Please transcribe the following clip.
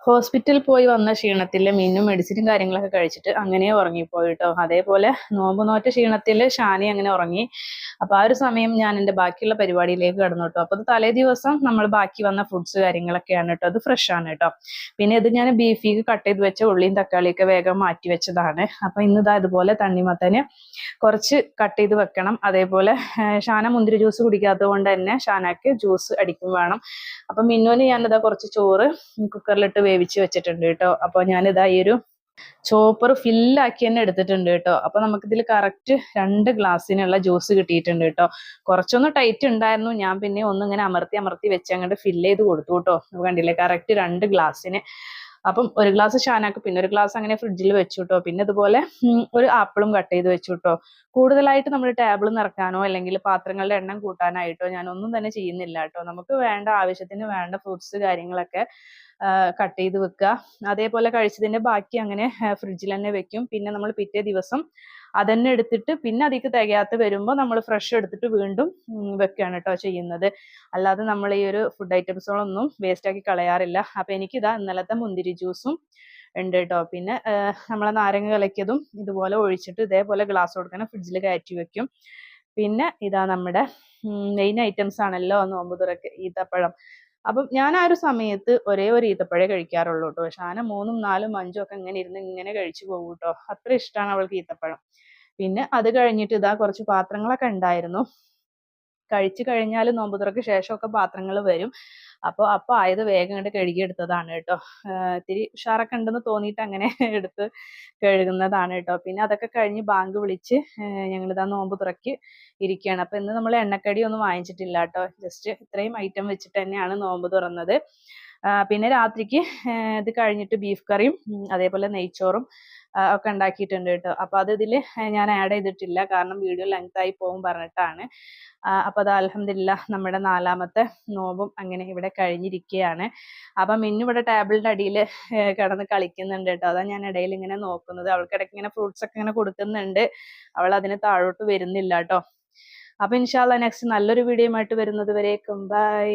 ഹോസ്പിറ്റലിൽ പോയി വന്ന ക്ഷീണത്തിൽ മിന്നും മെഡിസിനും കാര്യങ്ങളൊക്കെ കഴിച്ചിട്ട് അങ്ങനെ ഉറങ്ങിപ്പോയി കേട്ടോ. അതേപോലെ നോമ്പ് നോറ്റ ക്ഷീണത്തിൽ ഷാനി അങ്ങനെ ഉറങ്ങി. അപ്പൊ ആ ഒരു സമയം ഞാൻ എൻ്റെ ബാക്കിയുള്ള പരിപാടിയിലേക്ക് കടന്നു കേട്ടോ. അപ്പൊ അത് തലേ ദിവസം നമ്മൾ ബാക്കി വന്ന ഫുഡ്സ് കാര്യങ്ങളൊക്കെയാണ് കേട്ടോ. അത് ഫ്രഷ് ആണ് കേട്ടോ. പിന്നെ ഇത് ഞാൻ ബീഫിക്ക് കട്ട് ചെയ്ത് വെച്ച ഉള്ളിയും തക്കാളിയൊക്കെ വേഗം മാറ്റി വെച്ചതാണ്. അപ്പൊ ഇന്നിതാ ഇതുപോലെ തണ്ണിമത്തന് കുറച്ച് കട്ട് ചെയ്ത് വെക്കണം. അതേപോലെ ഷാന മുന്തിരി ജ്യൂസ് കുടിക്കാത്തത് കൊണ്ട് തന്നെ ഷാനക്ക് ജ്യൂസ് അടിക്കും വേണം. അപ്പൊ മിന്നുവിന് ഞാനിതാ കുറച്ച് ചോറ് കുക്കറിലിട്ട് വേവിച്ച് വെച്ചിട്ടുണ്ട് കേട്ടോ. അപ്പൊ ഞാനിതാ ഈ ഒരു ചോപ്പർ ഫില്ലാക്കി തന്നെ എടുത്തിട്ടുണ്ട് കേട്ടോ. അപ്പൊ നമുക്കിതിൽ കറക്റ്റ് 2 ഗ്ലാസ്സിനുള്ള ജ്യൂസ് കിട്ടിയിട്ടുണ്ട് കേട്ടോ. കുറച്ചൊന്ന് ടൈറ്റ് ഉണ്ടായിരുന്നു. ഞാൻ പിന്നെ ഒന്നിങ്ങനെ അമർത്തി വെച്ച് അങ്ങോട്ട് ഫില്ല് ചെയ്ത് കൊടുത്തു കേട്ടോ. കണ്ടില്ലേ, കറക്റ്റ് 2 ഗ്ലാസ്സിന്. അപ്പം ഒരു ഗ്ലാസ് ഷാനാക്ക്, പിന്നെ ഒരു ഗ്ലാസ് അങ്ങനെ ഫ്രിഡ്ജിൽ വെച്ചു കേട്ടോ. പിന്നെ ഇതുപോലെ ഒരു ആപ്പിളും കട്ട് ചെയ്ത് വെച്ചു കേട്ടോ. കൂടുതലായിട്ട് നമ്മൾ ടേബിൾ നിറക്കാനോ അല്ലെങ്കിൽ പാത്രങ്ങളുടെ എണ്ണം കൂട്ടാനായിട്ടോ ഞാനൊന്നും തന്നെ ചെയ്യുന്നില്ല കേട്ടോ. നമുക്ക് വേണ്ട ആവശ്യത്തിന് വേണ്ട ഫ്രൂട്ട്സ് കാര്യങ്ങളൊക്കെ കട്ട് ചെയ്ത് വെക്കുക. അതേപോലെ കഴിച്ചതിന്റെ ബാക്കി അങ്ങനെ ഫ്രിഡ്ജിൽ തന്നെ വെക്കും. പിന്നെ നമ്മൾ പിറ്റേ ദിവസം അതന്നെ എടുത്തിട്ട് പിന്നെ അതിക്ക് തികയാത്ത വരുമ്പോൾ നമ്മൾ ഫ്രഷ് എടുത്തിട്ട് വീണ്ടും വെക്കുകയാണ് കേട്ടോ ചെയ്യുന്നത്. അല്ലാതെ നമ്മൾ ഈ ഒരു ഫുഡ് ഐറ്റംസുകളൊന്നും വേസ്റ്റ് ആക്കി കളയാറില്ല. അപ്പൊ എനിക്കിതാ ഇന്നലത്തെ മുന്തിരി ജ്യൂസും ഉണ്ട് കേട്ടോ. പിന്നെ നമ്മളെ നാരങ്ങ കലക്കിയതും ഇതുപോലെ ഒഴിച്ചിട്ട് ഇതേപോലെ ഗ്ലാസ് കൊടുക്കണം, ഫ്രിഡ്ജിൽ കയറ്റി വെക്കും. പിന്നെ ഇതാ നമ്മുടെ മെയിൻ ഐറ്റംസ് ആണല്ലോ നോമ്പ് തുറക്ക്, ഈത്തപ്പഴം. അപ്പം ഞാൻ ആ ഒരു സമയത്ത് ഒരേ ഒരു ഈത്തപ്പഴേ കഴിക്കാറുള്ളൂ കേട്ടോ. ഷാന 3ഉം 4ഉം 5ഉം ഒക്കെ ഇങ്ങനെ ഇരുന്ന് ഇങ്ങനെ കഴിച്ചു പോകും കേട്ടോ. അത്ര ഇഷ്ടമാണ് അവൾക്ക് ഈത്തപ്പഴം. പിന്നെ അത് കഴിഞ്ഞിട്ട് ഇതാ കുറച്ച് പാത്രങ്ങളൊക്കെ ഉണ്ടായിരുന്നു. കഴിച്ചു കഴിഞ്ഞാൽ നോമ്പ് തുറക്ക് ശേഷമൊക്കെ പാത്രങ്ങൾ വരും. അപ്പൊ ആയത് വേഗം കണ്ട് കഴുകിയെടുത്തതാണ് കേട്ടോ. ഇത്തിരി ഉഷാറൊക്കെ ഉണ്ടെന്ന് തോന്നിയിട്ട് അങ്ങനെ എടുത്ത് കഴുകുന്നതാണ് കേട്ടോ. പിന്നെ അതൊക്കെ കഴിഞ്ഞ് ബാങ്ക് വിളിച്ച് ഞങ്ങളിതാ നോമ്പ് തുറക്കി ഇരിക്കുകയാണ്. അപ്പൊ ഇന്ന് നമ്മൾ എണ്ണക്കടി ഒന്നും വാങ്ങിച്ചിട്ടില്ല കേട്ടോ. ജസ്റ്റ് ഇത്രയും ഐറ്റം വെച്ചിട്ട് തന്നെയാണ് നോമ്പ് തുറന്നത്. പിന്നെ രാത്രിക്ക് ഇത് കഴിഞ്ഞിട്ട് ബീഫ് കറിയും അതേപോലെ നെയ്ച്ചോറും ഒക്കെ ഉണ്ടാക്കിയിട്ടുണ്ട് കേട്ടോ. അപ്പൊ അത് ഇതില് ഞാൻ ആഡ് ചെയ്തിട്ടില്ല, കാരണം വീഡിയോ ലെങ്ത് ആയി പോകും പറഞ്ഞിട്ടാണ്. അപ്പൊ അത് അൽഹംദുലില്ലാഹ് നമ്മുടെ 4ാമത്തെ നോമ്പും അങ്ങനെ ഇവിടെ കഴിഞ്ഞിരിക്കുകയാണ്. അപ്പൊ മിന്നു ഇവിടെ ടേബിളിന്റെ അടിയിൽ കിടന്ന് കളിക്കുന്നുണ്ട് കേട്ടോ. അതാ ഞാൻ ഇടയിൽ ഇങ്ങനെ നോക്കുന്നത്. അവൾക്കിടയ്ക്ക് ഇങ്ങനെ ഫ്രൂട്ട്സ് ഒക്കെ ഇങ്ങനെ കൊടുക്കുന്നുണ്ട്. അവൾ അതിന് താഴോട്ട് വരുന്നില്ല കേട്ടോ. അപ്പൊ ഇൻഷാ അല്ലാഹ് നെക്സ്റ്റ് നല്ലൊരു വീഡിയോ ആയിട്ട് വരുന്നത് വരേക്കും ബൈ.